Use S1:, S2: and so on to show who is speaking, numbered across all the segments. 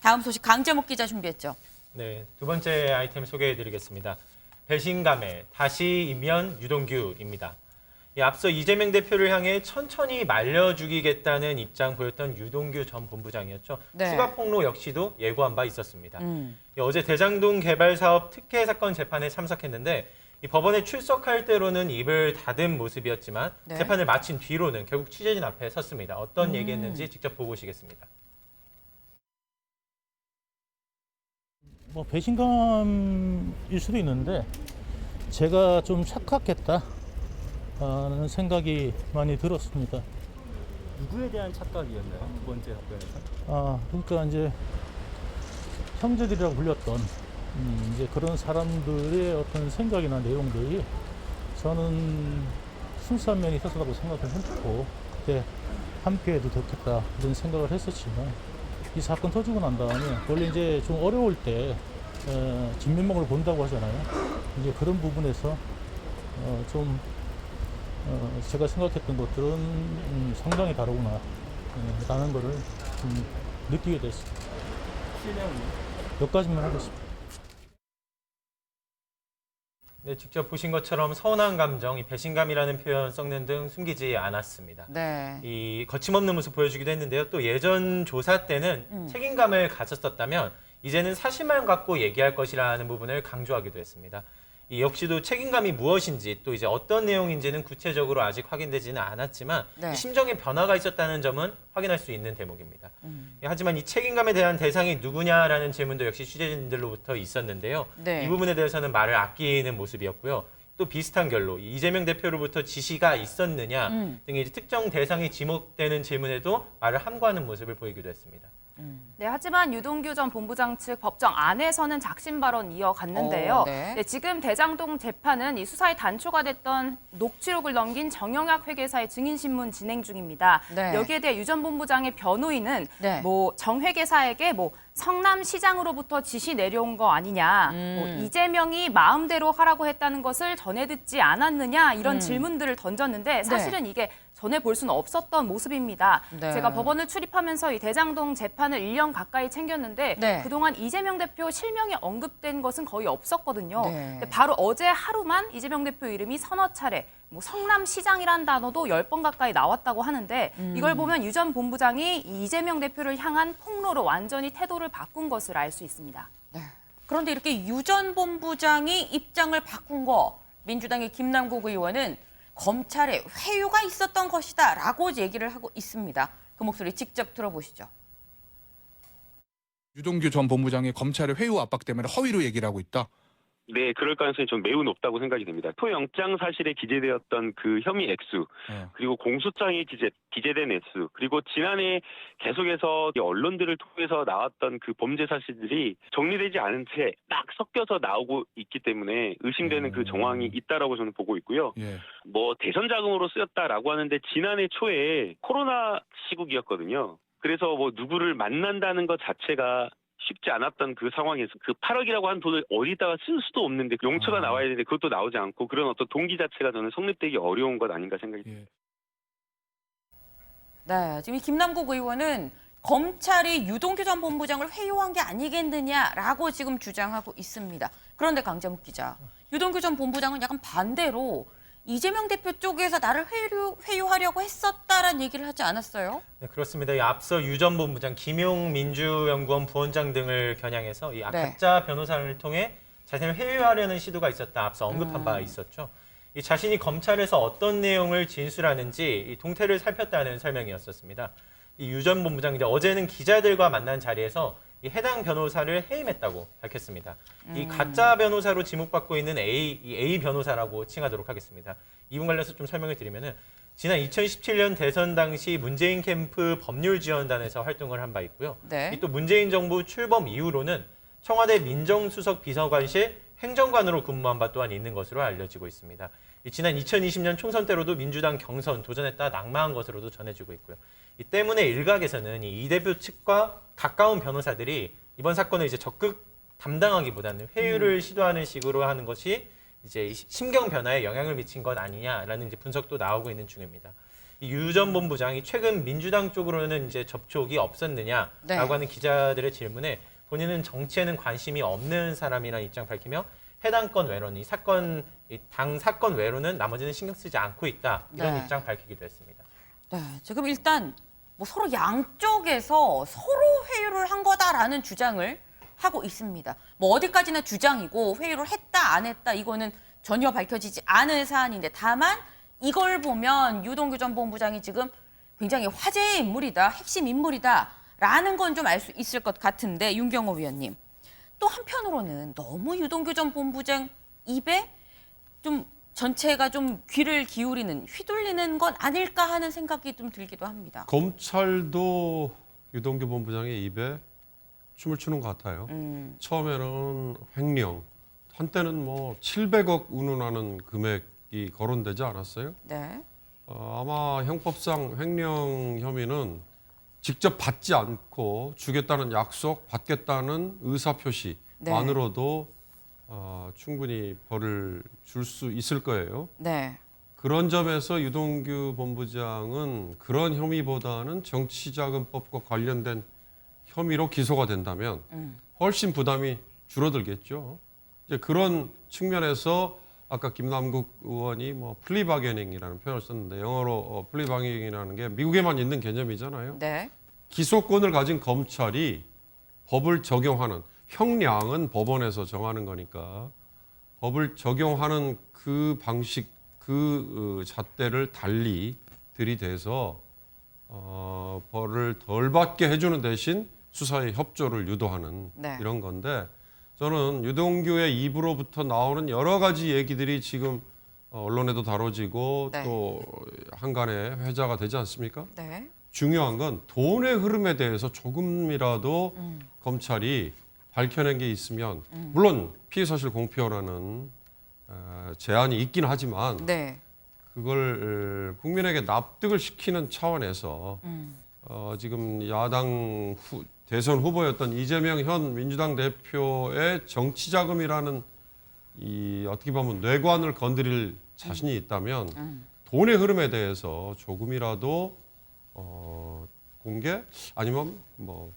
S1: 다음 소식 강재목 기자 준비했죠.
S2: 네, 두 번째 아이템 소개해드리겠습니다. 배신감에 다시 이면 유동규입니다. 앞서 이재명 대표를 향해 천천히 말려 죽이겠다는 입장 보였던 유동규 전 본부장이었죠.
S1: 네.
S2: 추가 폭로 역시도 예고한 바 있었습니다. 어제 대장동 개발 사업 특혜 사건 재판에 참석했는데 이 법원에 출석할 때로는 입을 닫은 모습이었지만
S1: 네.
S2: 재판을 마친 뒤로는 결국 취재진 앞에 섰습니다. 어떤 얘기했는지 직접 보고 오시겠습니다.
S3: 뭐 배신감일 수도 있는데 제가 좀 착각했다 하는 생각이 많이 들었습니다.
S4: 누구에 대한 착각이었나요? 두 번째 답변에서?
S3: 그러니까 이제 형제들이라고 불렸던 이제 그런 사람들의 어떤 생각이나 내용들이 저는 순수한 면이 있었다고 생각을 했고 그때 함께해도 좋겠다 이런 생각을 했었지만 이 사건 터지고 난 다음에 원래 이제 좀 어려울 때 진면목을 본다고 하잖아요. 이제 그런 부분에서 좀 제가 생각했던 것들은 상당히 다르구나 라는 거를 좀 느끼게 됐습니다.
S4: 실명은요?
S3: 여기까지만 하겠습니다.
S2: 네, 직접 보신 것처럼 서운한 감정, 이 배신감이라는 표현 썩는 등 숨기지 않았습니다.
S1: 네.
S2: 이 거침없는 모습 보여주기도 했는데요. 또 예전 조사 때는 책임감을 가졌었다면 이제는 사실만 갖고 얘기할 것이라는 부분을 강조하기도 했습니다. 이 역시도 책임감이 무엇인지 또 이제 어떤 내용인지는 구체적으로 아직 확인되지는 않았지만
S1: 네.
S2: 이 심정의 변화가 있었다는 점은 확인할 수 있는 대목입니다. 하지만 이 책임감에 대한 대상이 누구냐라는 질문도 역시 취재진들로부터 있었는데요.
S1: 네.
S2: 이 부분에 대해서는 말을 아끼는 모습이었고요. 또 비슷한 결로 이재명 대표로부터 지시가 있었느냐 등의 특정 대상이 지목되는 질문에도 말을 함구하는 모습을 보이기도 했습니다.
S5: 네, 하지만 유동규 전 본부장 측 법정 안에서는 작심 발언 이어갔는데요.
S1: 네.
S5: 네, 지금 대장동 재판은 이 수사의 단초가 됐던 녹취록을 넘긴 정영학 회계사의 증인신문 진행 중입니다.
S1: 네.
S5: 여기에 대해 유 전 본부장의 변호인은
S1: 네.
S5: 정 회계사에게 성남시장으로부터 지시 내려온 거 아니냐, 이재명이 마음대로 하라고 했다는 것을 전해 듣지 않았느냐 이런 질문들을 던졌는데 사실은 이게 전해 볼 수는 없었던 모습입니다.
S1: 네.
S5: 제가 법원을 출입하면서 이 대장동 재판을 1년 가까이 챙겼는데
S1: 네.
S5: 그동안 이재명 대표 실명이 언급된 것은 거의 없었거든요.
S1: 네.
S5: 근데 바로 어제 하루만 이재명 대표 이름이 서너 차례, 성남시장이란 단어도 10번 가까이 나왔다고 하는데 이걸 보면 유 전 본부장이 이재명 대표를 향한 폭로로 완전히 태도를 바꾼 것을 알 수 있습니다.
S1: 네. 그런데 이렇게 유 전 본부장이 입장을 바꾼 거 민주당의 김남국 의원은 검찰에 회유가 있었던 것이다 라고 얘기를 하고 있습니다. 그 목소리 직접 들어보시죠.
S6: 유동규 전 본부장이 검찰의 회유 압박 때문에 허위로 얘기를 하고 있다.
S7: 네, 그럴 가능성이 좀 매우 높다고 생각이 됩니다. 소영장 사실에 기재되었던 그 혐의 액수, 그리고 공소장에 기재된 액수, 그리고 지난해 계속해서 언론들을 통해서 나왔던 그 범죄 사실들이 정리되지 않은 채 막 섞여서 나오고 있기 때문에 의심되는 그 정황이 있다라고 저는 보고 있고요.
S6: 예.
S7: 대선 자금으로 쓰였다라고 하는데 지난해 초에 코로나 시국이었거든요. 그래서 누구를 만난다는 것 자체가 쉽지 않았던 그 상황에서 그 8억이라고 한 돈을 어디다가 쓸 수도 없는데 용처가 나와야 되는데 그것도 나오지 않고 그런 어떤 동기 자체가 저는 성립되기 어려운 것 아닌가 생각이 듭니다.
S1: 네, 지금 이 김남국 의원은 검찰이 유동규 전 본부장을 회유한 게 아니겠느냐라고 지금 주장하고 있습니다. 그런데 강재묵 기자, 유동규 전 본부장은 약간 반대로 이재명 대표 쪽에서 나를 회유하려고 했었다라는 얘기를 하지 않았어요?
S2: 네, 그렇습니다. 앞서 유 전 본부장, 김용 민주연구원 부원장 등을 겨냥해서 가짜 변호사를 통해 자신을 회유하려는 시도가 있었다. 앞서 언급한 바 있었죠. 자신이 검찰에서 어떤 내용을 진술하는지 동태를 살폈다는 설명이었었습니다. 유 전 본부장 어제는 기자들과 만난 자리에서 해당 변호사를 해임했다고 밝혔습니다. 이 가짜 변호사로 지목받고 있는 A 변호사라고 칭하도록 하겠습니다. 이분 관련해서 좀 설명을 드리면은 지난 2017년 대선 당시 문재인 캠프 법률지원단에서 활동을 한 바 있고요.
S1: 네.
S2: 또 문재인 정부 출범 이후로는 청와대 민정수석 비서관실 행정관으로 근무한 바 또한 있는 것으로 알려지고 있습니다. 지난 2020년 총선 때로도 민주당 경선 도전했다 낙마한 것으로도 전해지고 있고요. 이 때문에 일각에서는 이 대표 측과 가까운 변호사들이 이번 사건을 적극 담당하기보다는 회유를 시도하는 식으로 하는 것이 심경 변화에 영향을 미친 것 아니냐라는 분석도 나오고 있는 중입니다. 이 유 전 본부장이 최근 민주당 쪽으로는 이제 접촉이 없었느냐라고
S1: 네.
S2: 하는 기자들의 질문에 본인은 정치에는 관심이 없는 사람이라는 입장 밝히며 해당 건 외로는 당 사건 외로는 나머지는 신경 쓰지 않고 있다 이런
S1: 네.
S2: 입장 밝히기도 했습니다.
S1: 네, 지금 일단 뭐 서로 양쪽에서 서로 회유를 한 거다라는 주장을 하고 있습니다. 뭐 어디까지나 주장이고 회유를 했다 안 했다 이거는 전혀 밝혀지지 않은 사안인데 다만 이걸 보면 유동규 전 본부장이 지금 굉장히 화제의 인물이다, 핵심 인물이다라는 건 좀 알 수 있을 것 같은데 윤경호 위원님. 또 한편으로는 너무 유동규 전 본부장 입에 좀 전체가 좀 귀를 기울이는, 휘둘리는 건 아닐까 하는 생각이 좀 들기도 합니다.
S8: 검찰도 유동규 본부장의 입에 춤을 추는 것 같아요. 처음에는 횡령, 한때는 뭐 700억 운운하는 금액이 거론되지 않았어요?
S1: 네.
S8: 아마 형법상 횡령 혐의는 직접 받지 않고 주겠다는 약속, 받겠다는 의사표시만으로도 충분히 벌을 줄 수 있을 거예요.
S1: 네.
S8: 그런 점에서 유동규 본부장은 그런 혐의보다는 정치자금법과 관련된 혐의로 기소가 된다면 훨씬 부담이 줄어들겠죠. 이제 그런 측면에서 아까 김남국 의원이 뭐 플리바게닝이라는 표현을 썼는데 영어로 플리바게닝이라는 게 미국에만 있는 개념이잖아요.
S1: 네.
S8: 기소권을 가진 검찰이 법을 적용하는 형량은 법원에서 정하는 거니까 법을 적용하는 그 방식, 그 잣대를 달리 들이대서 벌을 덜 받게 해주는 대신 수사에 협조를 유도하는
S1: 네.
S8: 이런 건데 저는 유동규의 입으로부터 나오는 여러 가지 얘기들이 지금 언론에도 다뤄지고
S1: 네.
S8: 또 한간에 회자가 되지 않습니까?
S1: 네.
S8: 중요한 건 돈의 흐름에 대해서 조금이라도 검찰이 밝혀낸 게 있으면 물론 피의사실 공표라는 제한이 있긴 하지만
S1: 네.
S8: 그걸 국민에게 납득을 시키는 차원에서 지금 야당 대선 후보였던 이재명 현 민주당 대표의 정치자금이라는 이 어떻게 보면 뇌관을 건드릴 자신이 있다면 돈의 흐름에 대해서 조금이라도 공개 아니면 뭐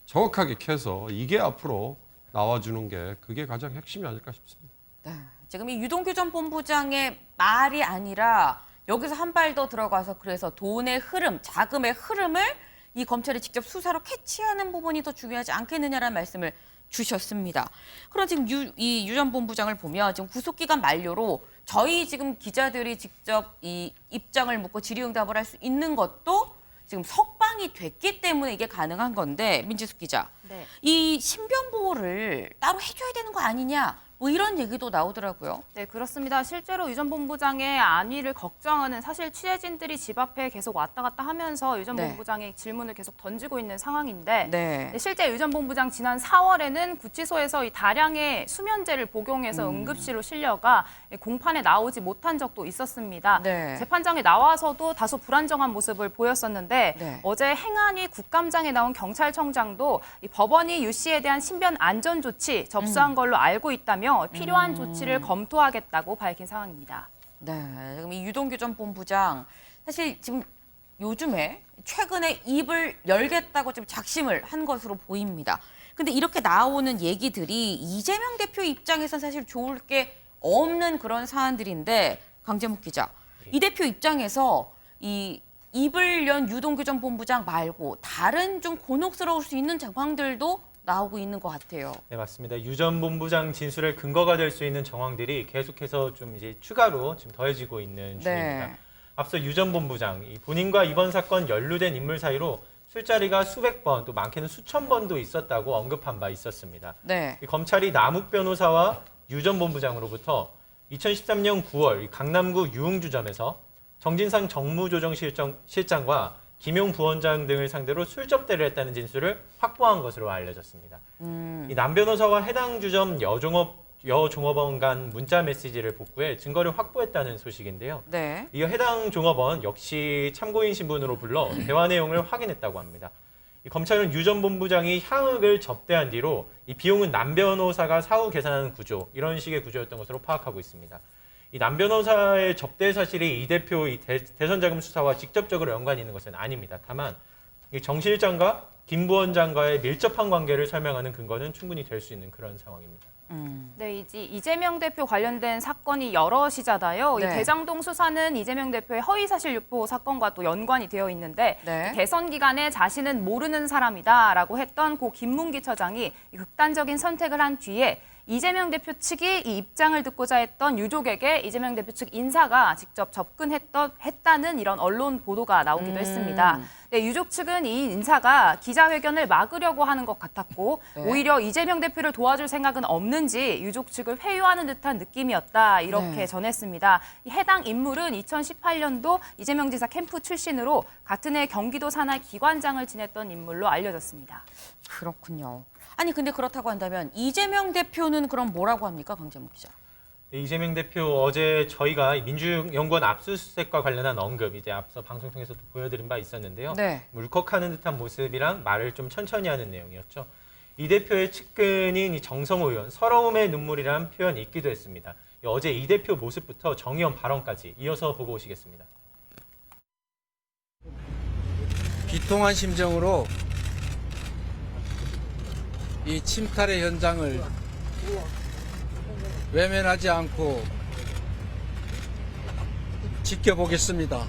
S8: 정확하게 캐서 이게 앞으로 나와주는 게 그게 가장 핵심이 아닐까 싶습니다.
S1: 네. 지금 이 유동규 전 본부장의 말이 아니라 여기서 한 발 더 들어가서 그래서 돈의 흐름, 자금의 흐름을 이 검찰이 직접 수사로 캐치하는 부분이 더 중요하지 않겠느냐라는 말씀을 주셨습니다. 그럼 지금 이 유 전 본부장을 보면 지금 구속기간 만료로 저희 지금 기자들이 직접 이 입장을 묻고 질의응답을 할 수 있는 것도 지금 석방이 됐기 때문에 이게 가능한 건데 민지숙 기자,
S5: 네.
S1: 이 신변 보호를 따로 해줘야 되는 거 아니냐? 뭐 이런 얘기도 나오더라고요.
S5: 네, 그렇습니다. 실제로 유 전 본부장의 안위를 걱정하는 사실 취재진들이 집 앞에 계속 왔다 갔다 하면서 유 전
S1: 네.
S5: 본부장의 질문을 계속 던지고 있는 상황인데
S1: 네.
S5: 네, 실제 유 전 본부장 지난 4월에는 구치소에서 이 다량의 수면제를 복용해서 응급실로 실려가 공판에 나오지 못한 적도 있었습니다.
S1: 네.
S5: 재판장에 나와서도 다소 불안정한 모습을 보였었는데
S1: 네.
S5: 어제 행안위 국감장에 나온 경찰청장도 이 법원이 유 씨에 대한 신변 안전 조치 접수한 걸로 알고 있다며 필요한 조치를 검토하겠다고 밝힌 상황입니다.
S1: 네, 그럼 이 유동규 전 본부장 사실 지금 요즘에 최근에 입을 열겠다고 좀 작심을 한 것으로 보입니다. 근데 이렇게 나오는 얘기들이 이재명 대표 입장에선 사실 좋을 게 없는 그런 사안들인데 강재묵 기자, 이 대표 입장에서 이 입을 연 유동규 전 본부장 말고 다른 좀 곤혹스러울 수 있는 정황들도 나오고 있는 것 같아요.
S2: 네, 맞습니다. 유 전 본부장 진술의 근거가 될 수 있는 정황들이 계속해서 좀 이제 추가로 지금 더해지고 있는 중입니다.
S1: 네.
S2: 앞서 유 전 본부장, 본인과 이번 사건 연루된 인물 사이로 술자리가 수백 번, 또 많게는 수천 번도 있었다고 언급한 바 있었습니다.
S1: 네.
S2: 이 검찰이 남욱 변호사와 유 전 본부장으로부터 2013년 9월 강남구 유흥주점에서 정진상 정무조정실장과 김용 부원장 등을 상대로 술 접대를 했다는 진술을 확보한 것으로 알려졌습니다. 이 남 변호사와 해당 주점 여종업원 간 문자 메시지를 복구해 증거를 확보했다는 소식인데요.
S1: 네.
S2: 이어 해당 종업원 역시 참고인 신분으로 불러 대화 내용을 확인했다고 합니다. 이 검찰은 유 전 본부장이 향응을 접대한 뒤로 이 비용은 남 변호사가 사후 계산하는 구조, 이런 식의 구조였던 것으로 파악하고 있습니다. 이 남 변호사의 접대 사실이 이 대표 이 대선 자금 수사와 직접적으로 연관이 있는 것은 아닙니다. 다만 정 실장과 김 부원장과의 밀접한 관계를 설명하는 근거는 충분히 될 수 있는 그런 상황입니다.
S5: 네, 이재명 대표 관련된 사건이 여럿이잖아요.
S1: 네.
S5: 이 대장동 수사는 이재명 대표의 허위사실 유포 사건과 또 연관이 되어 있는데
S1: 네.
S5: 대선 기간에 자신은 모르는 사람이다라고 했던 고 김문기 처장이 극단적인 선택을 한 뒤에 이재명 대표 측이 이 입장을 듣고자 했던 유족에게 이재명 대표 측 인사가 직접 접근했다는 이런 언론 보도가 나오기도 했습니다. 네, 유족 측은 이 인사가 기자회견을 막으려고 하는 것 같았고
S1: 네.
S5: 오히려 이재명 대표를 도와줄 생각은 없는지 유족 측을 회유하는 듯한 느낌이었다 이렇게
S1: 네.
S5: 전했습니다. 이 해당 인물은 2018년도 이재명 지사 캠프 출신으로 같은 해 경기도 산하 기관장을 지냈던 인물로 알려졌습니다.
S1: 그렇군요. 아니 근데 그렇다고 한다면 이재명 대표는 그럼 뭐라고 합니까, 강재문 기자?
S2: 이재명 대표 어제 저희가 민주연구원 압수수색과 관련한 언급 이제 앞서 방송 통해서도 보여드린 바 있었는데요.
S1: 네.
S2: 울컥하는 듯한 모습이랑 말을 좀 천천히 하는 내용이었죠. 이 대표의 측근인 이 정성호 의원 서러움의 눈물이라는 표현이 있기도 했습니다. 어제 이 대표 모습부터 정 의원 발언까지 이어서 보고 오시겠습니다.
S9: 비통한 심정으로 이 침탈의 현장을 외면하지 않고 지켜보겠습니다.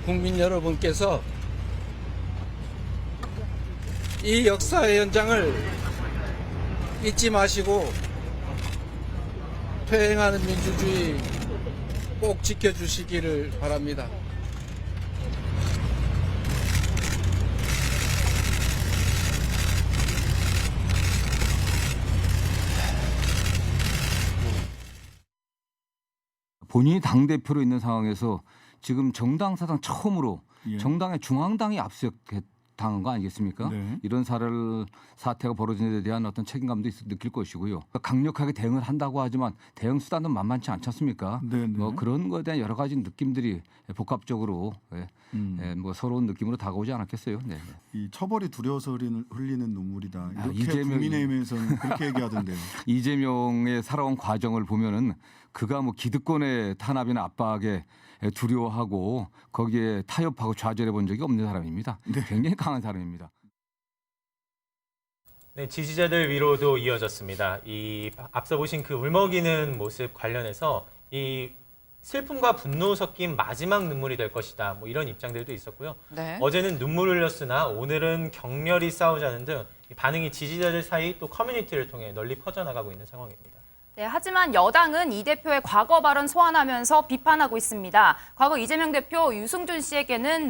S9: 국민 여러분께서 이 역사의 현장을 잊지 마시고 퇴행하는 민주주의 꼭 지켜주시기를 바랍니다.
S10: 본인이 당대표로 있는 상황에서 지금 정당 사상 처음으로 정당의 중앙당이 압수당한 거 아니겠습니까?
S11: 네.
S10: 이런 사태가 벌어진 데 대한 어떤 책임감도 느낄 것이고요. 강력하게 대응을 한다고 하지만 대응 수단은 만만치 않지 않습니까?
S11: 네, 네.
S10: 뭐 그런 거에 대한 여러 가지 느낌들이 복합적으로 뭐 서러운 느낌으로 다가오지 않았겠어요. 네.
S11: 이 처벌이 두려워서 흘리는 눈물이다. 이렇게
S10: 이재명이-
S11: 국민의힘에서는 그렇게 얘기하던데요.
S10: 이재명의 살아온 과정을 보면은 그가 뭐 기득권의 탄압이나 압박에 두려워하고 거기에 타협하고 좌절해 본 적이 없는 사람입니다. 굉장히 강한 사람입니다.
S2: 네, 지지자들 위로도 이어졌습니다. 이 앞서 보신 그 울먹이는 모습 관련해서 이 슬픔과 분노 섞인 마지막 눈물이 될 것이다. 뭐 이런 입장들도 있었고요.
S1: 네.
S2: 어제는 눈물을 흘렸으나 오늘은 격렬히 싸우자는 등 반응이 지지자들 사이 또 커뮤니티를 통해 널리 퍼져나가고 있는 상황입니다.
S5: 네, 하지만 여당은 이 대표의 과거 발언 소환하면서 비판하고 있습니다. 과거 이재명 대표 유승준 씨에게는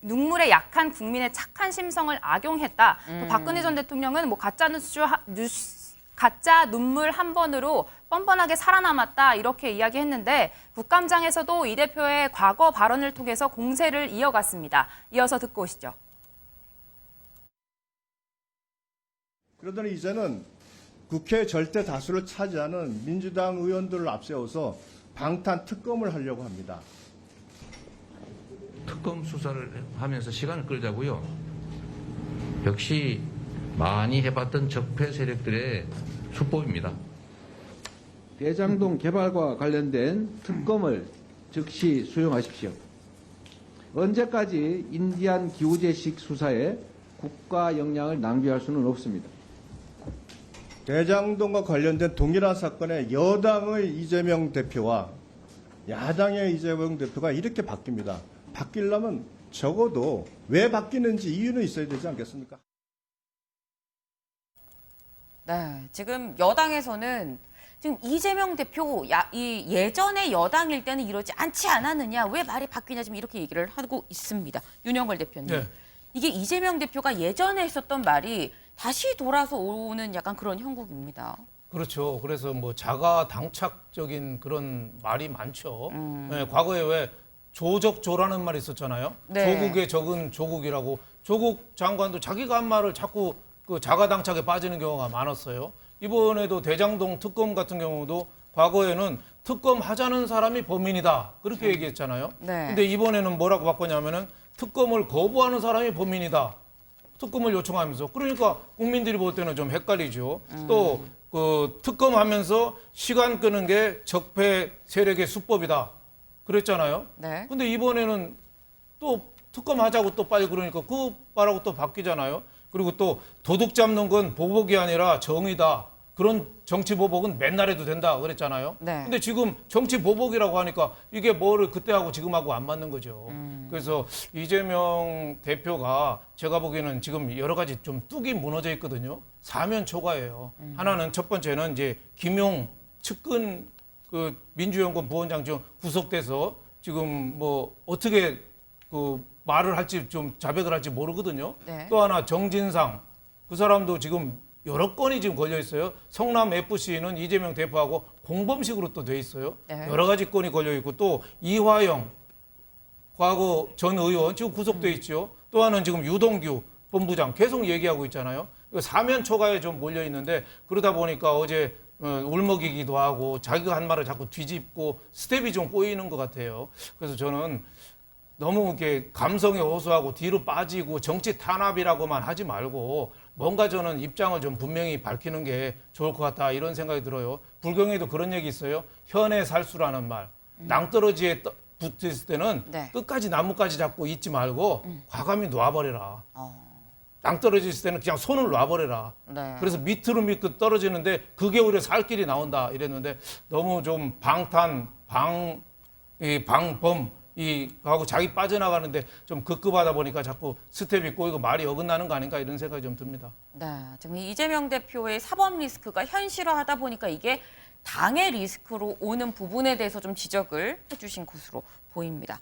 S5: 눈물에 약한 국민의 착한 심성을 악용했다. 또 박근혜 전 대통령은 뭐 가짜 눈물 한 번으로 뻔뻔하게 살아남았다 이렇게 이야기했는데 국감장에서도 이 대표의 과거 발언을 통해서 공세를 이어갔습니다. 이어서 듣고 오시죠.
S12: 그러더니 이제는 국회 절대 다수를 차지하는 민주당 의원들을 앞세워서 방탄 특검을 하려고 합니다.
S13: 특검 수사를 하면서 시간을 끌자고요. 역시 많이 해봤던 적폐 세력들의 수법입니다.
S9: 대장동 개발과 관련된 특검을 즉시 수용하십시오. 언제까지 인디안 기우제식 수사에 국가 역량을 낭비할 수는 없습니다.
S12: 대장동과 관련된 동일한 사건에 여당의 이재명 대표와 야당의 이재명 대표가 이렇게 바뀝니다. 바뀌려면 적어도 왜 바뀌는지 이유는 있어야 되지 않겠습니까?
S1: 네, 지금 여당에서는 지금 이재명 대표 이 예전에 여당일 때는 이러지 않지 않았느냐, 왜 말이 바뀌냐 지금 이렇게 얘기를 하고 있습니다. 윤영걸 대표님.
S14: 네.
S1: 이게 이재명 대표가 예전에 했었던 말이 다시 돌아서 오는 약간 그런 형국입니다.
S14: 그렇죠. 그래서 뭐 자가 당착적인 그런 말이 많죠. 네, 과거에 왜 조적조라는 말이 있었잖아요.
S1: 네.
S14: 조국의 적은 조국이라고. 조국 장관도 자기가 한 말을 자꾸 그 자가 당착에 빠지는 경우가 많았어요. 이번에도 대장동 특검 같은 경우도 과거에는 특검 하자는 사람이 범인이다. 그렇게 얘기했잖아요.
S1: 네.
S14: 근데 이번에는 뭐라고 바꿨냐면은 특검을 거부하는 사람이 범인이다. 특검을 요청하면서. 그러니까 국민들이 볼 때는 좀 헷갈리죠. 또 그 특검하면서 시간 끄는 게 적폐 세력의 수법이다. 그랬잖아요.
S1: 네.
S14: 근데 이번에는 또 특검하자고 또 빨리 그러니까 그 말하고 또 바뀌잖아요. 그리고 또 도둑 잡는 건 보복이 아니라 정의다. 그런 정치 보복은 맨날 해도 된다 그랬잖아요.
S1: 네.
S14: 근데 지금 정치 보복이라고 하니까 이게 뭐를 그때하고 지금하고 안 맞는 거죠. 그래서 이재명 대표가 제가 보기에는 지금 여러 가지 좀 뚝이 무너져 있거든요. 사면 초과예요. 하나는 첫 번째는 이제 김용 측근 그 민주연구원 부원장 지금 구속돼서 지금 뭐 어떻게 그 말을 할지 좀 자백을 할지 모르거든요.
S1: 네.
S14: 또 하나 정진상 그 사람도 지금 여러 건이 지금 걸려 있어요. 성남 FC는 이재명 대표하고 공범식으로 또 돼 있어요.
S1: 네.
S14: 여러 가지 건이 걸려 있고 또 이화영 과거 전 의원 지금 구속돼 있죠. 또 하나는 지금 유동규 본부장 계속 얘기하고 있잖아요. 이거 사면 초과에 좀 몰려 있는데 그러다 보니까 어제 울먹이기도 하고 자기가 한 말을 자꾸 뒤집고 스텝이 좀 꼬이는 것 같아요. 그래서 저는 너무 이렇게 감성에 호소하고 뒤로 빠지고 정치 탄압이라고만 하지 말고 뭔가 저는 입장을 좀 분명히 밝히는 게 좋을 것 같다 이런 생각이 들어요. 불경에도 그런 얘기 있어요. 현의 살수라는 말. 낭떠러지에 붙어 있을 때는
S1: 네.
S14: 끝까지 나뭇가지 잡고 있지 말고 과감히 놔버려라. 낭떠러지 있을 때는 그냥 손을 놔버려라.
S1: 네.
S14: 그래서 밑으로 떨어지는데 그게 오히려 살 길이 나온다 이랬는데 너무 좀 방탄, 방범 하고 자기 빠져나가는데 좀 급급하다 보니까 자꾸 스텝이 꼬이고 말이 어긋나는 거 아닌가 이런 생각이 좀 듭니다.
S1: 네, 지금 이재명 대표의 사법 리스크가 현실화하다 보니까 이게 당의 리스크로 오는 부분에 대해서 좀 지적을 해주신 것으로 보입니다.